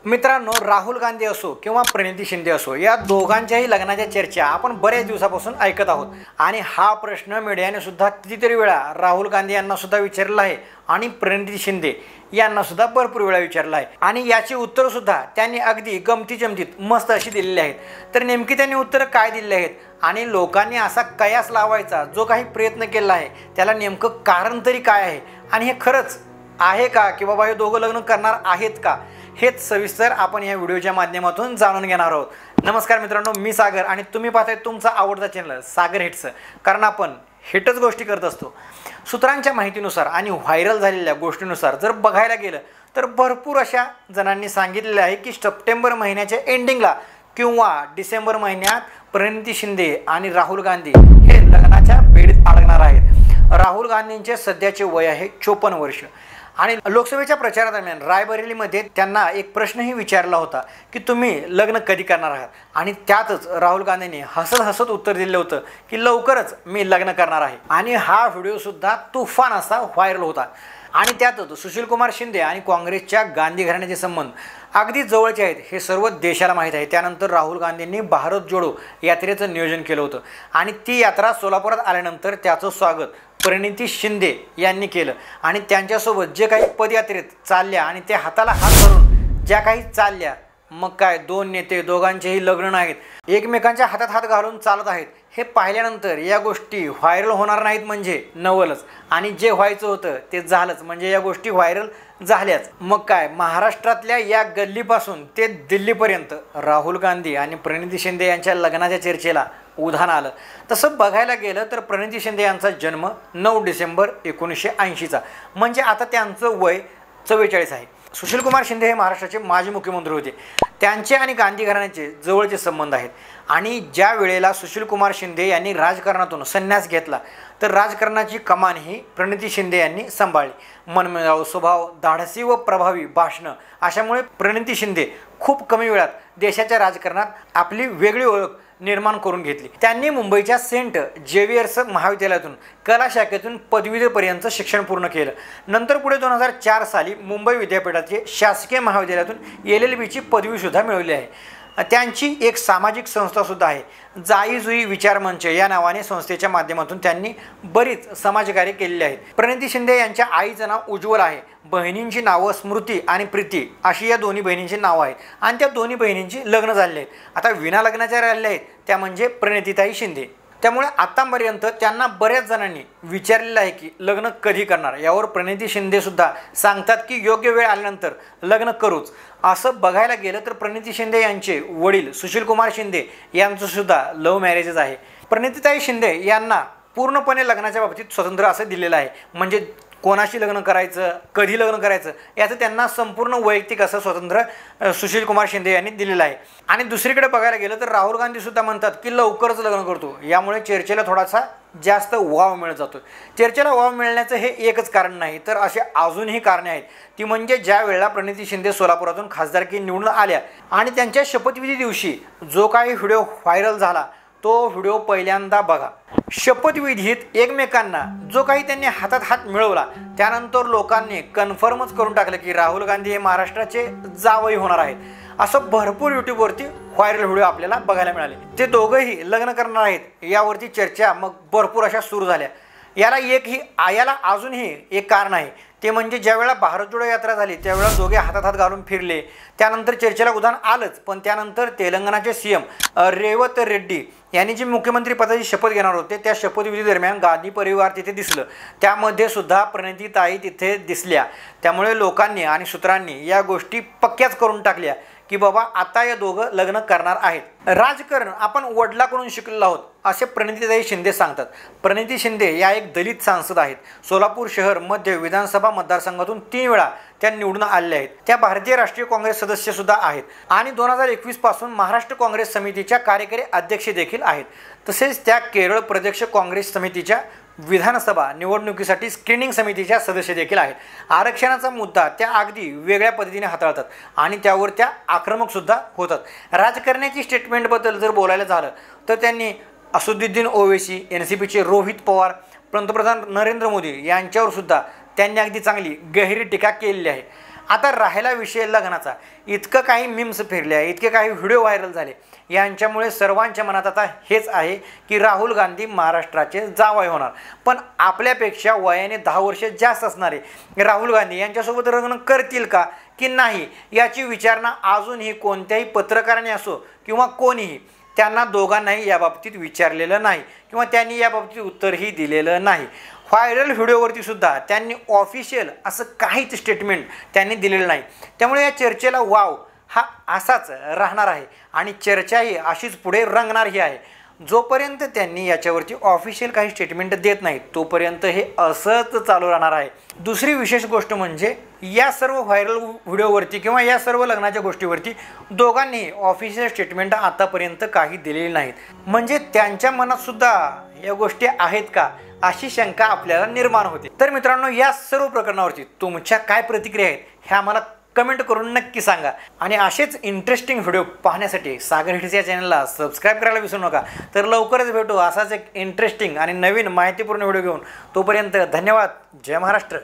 मित्रांनो, राहुल गांधी असो किंवा प्रणिती शिंदे असो, या दोघांच्याही लग्नाच्या चर्चा आपण बऱ्याच दिवसापासून ऐकत आहोत आणि हा प्रश्न मीडियाने सुद्धा कितीतरी वेळा राहुल गांधी यांना सुद्धा विचारला आहे आणि प्रणिती शिंदे यांना सुद्धा भरपूर वेळा विचारला आहे आणि याची उत्तर सुद्धा त्यांनी अगदी गमती जमतीत मस्त अशी दिलेली आहेत। तर नेमकी त्यांनी उत्तर काय दिले आहेत आणि लोकांनी असा कयास लावायचा जो काही प्रयत्न केला आहे त्याला नेमकं कारण तरी काय आहे आणि हे खरंच आहे का की बाबा हे दोघं लग्न करणार आहेत का, हेच सविस्तर आपण या व्हिडिओच्या माध्यमातून जाणून घेणार आहोत। नमस्कार मित्रांनो, मी सागर आणि तुम्ही पाहताय तुमचा आवडता चॅनल सागर हिट्स, कारण आपण हिटच गोष्टी करत असतो। सूत्रांच्या माहितीनुसार आणि व्हायरल झालेल्या गोष्टीनुसार जर बघायला गेलं तर भरपूर अशा जणांनी सांगितलेलं आहे की सप्टेंबर महिन्याच्या एंडिंगला किंवा डिसेंबर महिन्यात प्रणिती शिंदे आणि राहुल गांधी हे लग्नाच्या बेडीत अडकणार आहेत। राहुल गांधींचे सध्याचे वय आहे 54 वर्ष आणि लोकसभेच्या प्रचारादरम्यान रायबरेलीमध्ये त्यांना एक प्रश्नही विचारला होता की तुम्ही लग्न कधी करणार आहात आणि त्यातच राहुल गांधींनी हसत हसत उत्तर दिलं होतं की लवकरच मी लग्न करणार आहे आणि हा व्हिडिओ सुद्धा तुफान असा व्हायरल होता। आणि त्यातच सुशील कुमार शिंदे आणि काँग्रेसच्या गांधी घराण्याचे संबंध अगदी जवळचे आहेत हे सर्व देशाला माहीत आहे। त्यानंतर राहुल गांधींनी भारत जोडो यात्रेचं नियोजन केलं होतं आणि ती यात्रा सोलापुरात आल्यानंतर त्याचं स्वागत प्रणिती शिंदे यांनी केलं आणि त्यांच्यासोबत जे काही पदयात्रेत चालल्या आणि ते हाताला हात धरून ज्या काही चालल्या, मग काय दोन नेते दोघांचेही लग्न नाहीत, एकमेकांच्या हातात हात घालून चालत आहेत, हे पाहिल्यानंतर या गोष्टी व्हायरल होणार नाहीत म्हणजे नवलच आणि जे व्हायचं होतं ते झालंच, म्हणजे या गोष्टी व्हायरल झाल्याच। मग काय महाराष्ट्रातल्या या गल्लीपासून ते दिल्लीपर्यंत राहुल गांधी आणि प्रणिती शिंदे यांच्या लग्नाच्या चर्चेला उधाण आलं। तसं बघायला गेलं तर प्रणिती शिंदे यांचा जन्म 9 डिसेंबर 1980चा, म्हणजे आता त्यांचं वय 44 आहे। सुशील कुमार शिंदे हे महाराष्ट्राचे माजी मुख्यमंत्री होते, त्यांचे आणि गांधी घराण्याचे जवळचे संबंध आहेत आणि ज्या वेळेला सुशील कुमार शिंदे यांनी राजकारणातून संन्यास घेतला तर राजकारणाची कमान ही प्रणिती शिंदे यांनी सांभाळली। मनमिळाऊ स्वभाव, धाडसी व प्रभावी भाषणं अशामुळे प्रणिती शिंदे खूप कमी वेळात देशाच्या राजकारणात आपली वेगळी ओळख निर्माण करून घेतली। त्यांनी मुंबईच्या सेंट जेवियर्स महाविद्यालयातून कला शाखेतून पदवीपर्यंत शिक्षण पूर्ण केलं। नंतर पुढे 2004 साली मुंबई विद्यापीठाचे शासकीय महाविद्यालयातून LLBची पदवीसुद्धा मिळवली आहे। त्यांची एक सामाजिक संस्थासुद्धा आहे, जाई जुई विचार मंच या नावाने संस्थेच्या माध्यमातून त्यांनी बरीच समाजकार्य केलेली आहेत। प्रणिती शिंदे यांच्या आईचं नाव उज्ज्वल आहे, बहिणींची नावं स्मृती आणि प्रीती अशी या दोन्ही बहिणींची नावं आहेत आणि त्या दोन्ही बहिणींची लग्न झालेली आहेत। आता विना लग्नाच्या राहिलेल्या आहेत त्या म्हणजे प्रणितीताई शिंदे। त्यामुळे आतापर्यंत त्यांना बऱ्याच जणांनी विचारलेलं आहे की लग्न कधी करणार, यावर प्रणिती शिंदे सुद्धा सांगतात की योग्य वेळ आल्यानंतर लग्न करूच। असं बघायला गेलं तर प्रणिती शिंदे यांचे वडील सुशील कुमार शिंदे यांचं सुद्धा लव्ह मॅरेजच आहे। प्रणितीताई शिंदे यांना पूर्णपणे लग्नाच्या बाबतीत स्वतंत्र असं दिलेलं आहे, म्हणजे कोणाशी लग्न करायचं, कधी लग्न करायचं याचं त्यांना संपूर्ण वैयक्तिक असं स्वातंत्र्य सुशील कुमार शिंदे यांनी दिलेलं आहे। आणि दुसरीकडे बघायला गेलं तर राहुल गांधी सुद्धा म्हणतात की लवकरच लग्न करतो, यामुळे चर्चेला थोडासा जास्त वाव मिळत जातो। चर्चेला वाव मिळण्याचं हे एकच कारण नाही तर असे अजूनही कारणे आहेत, ती म्हणजे ज्या वेळेला प्रणिती शिंदे सोलापुरातून खासदारकी निवडून आल्या आणि त्यांच्या शपथविधी दिवशी जो काही व्हिडिओ व्हायरल झाला तो व्हिडिओ पहिल्यांदा बघा। शपथविधीत एकमेकांना जो काही त्यांनी हातात हात मिळवला त्यानंतर लोकांनी कन्फर्मच करून टाकलं की राहुल गांधी हे महाराष्ट्राचे जावई होणार आहेत। असं भरपूर यूट्यूबवरती व्हायरल व्हिडिओ आपल्याला बघायला मिळाले। ते दोघंही लग्न करणार आहेत यावरती चर्चा मग भरपूर अशा सुरू झाल्या। याला अजूनही एक कारण आहे, ते म्हणजे ज्यावेळेला भारत जोडो यात्रा झाली त्यावेळेला दोघे हातात हात घालून फिरले, त्यानंतर चर्चेला उधाण आलंच। पण त्यानंतर तेलंगणाचे CM रेवत रेड्डी यांनी जी मुख्यमंत्री पदाची शपथ घेणार होते त्या शपथविधी दरम्यान गांधी परिवार तिथे दिसलं, त्यामध्ये सुद्धा प्रणितीताई तिथे दिसल्या। त्यामुळे लोकांनी आणि सूत्रांनी या गोष्टी पक्क्याच करून टाकल्या की बाबा आता या दोघं लग्न करणार आहेत। राजकारण आपण वडिलांकडून शिकलेलो आहोत असे प्रणितीताई शिंदे सांगतात। प्रणिती शिंदे या एक दलित सांसद आहेत। सोलापूर शहर मध्य विधानसभा मतदारसंघातून 3 वेळा त्या निवडून आलेल्या आहेत। त्या भारतीय राष्ट्रीय काँग्रेस सदस्य सुद्धा आहेत आणि 2021 पासून महाराष्ट्र काँग्रेस समितीच्या कार्यकारी अध्यक्ष देखील आहेत। तसेच त्या केरळ प्रदेश काँग्रेस समितीच्या विधानसभा निवडणुकीसाठी स्क्रीनिंग समितीच्या सदस्य देखील आहेत। आरक्षणाचा मुद्दा त्या अगदी वेगळ्या पद्धतीने हाताळतात आणि त्यावर त्या आक्रमक सुद्धा होतात। राजकारणाची स्टेटमेंटबद्दल जर बोलायला झालं तर त्यांनी असदुद्दीन ओवैसी, NCPचे रोहित पवार, पंतप्रधान नरेंद्र मोदी यांच्यावर सुद्धा त्यांनी अगदी चांगली गहिरी टीका केलेली आहे। आता राहिला विषय लग्नाचा, इतकं काही मीम्स फिरले, इतके काही व्हिडिओ व्हायरल झाले, यांच्यामुळे सर्वांच्या मनात आता हेच आहे की राहुल गांधी महाराष्ट्राचे जावई होणार. पण आपल्यापेक्षा वयाने 10 वर्ष जास्त असणारे राहुल गांधी यांच्यासोबत लग्न करतील का की नाही याची विचारणा अजूनही कोणत्याही पत्रकाराने असो किंवा कोणीही त्यांना दोघांनाही याबाबतीत विचारलेलं नाही किंवा त्यांनी याबाबतीत उत्तरही दिलेलं नाही. व्हायरल व्हिडिओवरती सुद्धा त्यांनी ऑफिशियल असं काहीच स्टेटमेंट त्यांनी दिलेलं नाही. त्यामुळे या चर्चेला वाव हा असाच राहणार आहे आणि चर्चाही अशीच पुढे रंगणारही आहे. जोपर्यंत त्यांनी याच्यावरती ऑफिशियल काही स्टेटमेंट देत नाहीत तोपर्यंत हे असंच चालू राहणार आहे. दुसरी विशेष गोष्ट म्हणजे या सर्व व्हायरल व्हिडिओवरती किंवा या सर्व लग्नाच्या गोष्टीवरती दोघांनी ऑफिशियल स्टेटमेंट आतापर्यंत काही दिलेली नाहीत. म्हणजे त्यांच्या मनात सुद्धा या गोष्टी आहेत का अशी शंका आपल्याला निर्माण होते. तर मित्रांनो, या सर्व प्रकरणावरती तुमच्या काय प्रतिक्रिया आहेत हे आम्हाला कमेंट करून नक्की सांगा. आणि असेच इंटरेस्टिंग व्हिडिओ पाहण्यासाठी सागर हिट्स या चॅनलला सबस्क्राईब करायला विसरू नका. तर लवकरच भेटू असाच एक इंटरेस्टिंग आणि नवीन माहितीपूर्ण व्हिडिओ घेऊन. तोपर्यंत धन्यवाद. जय महाराष्ट्र.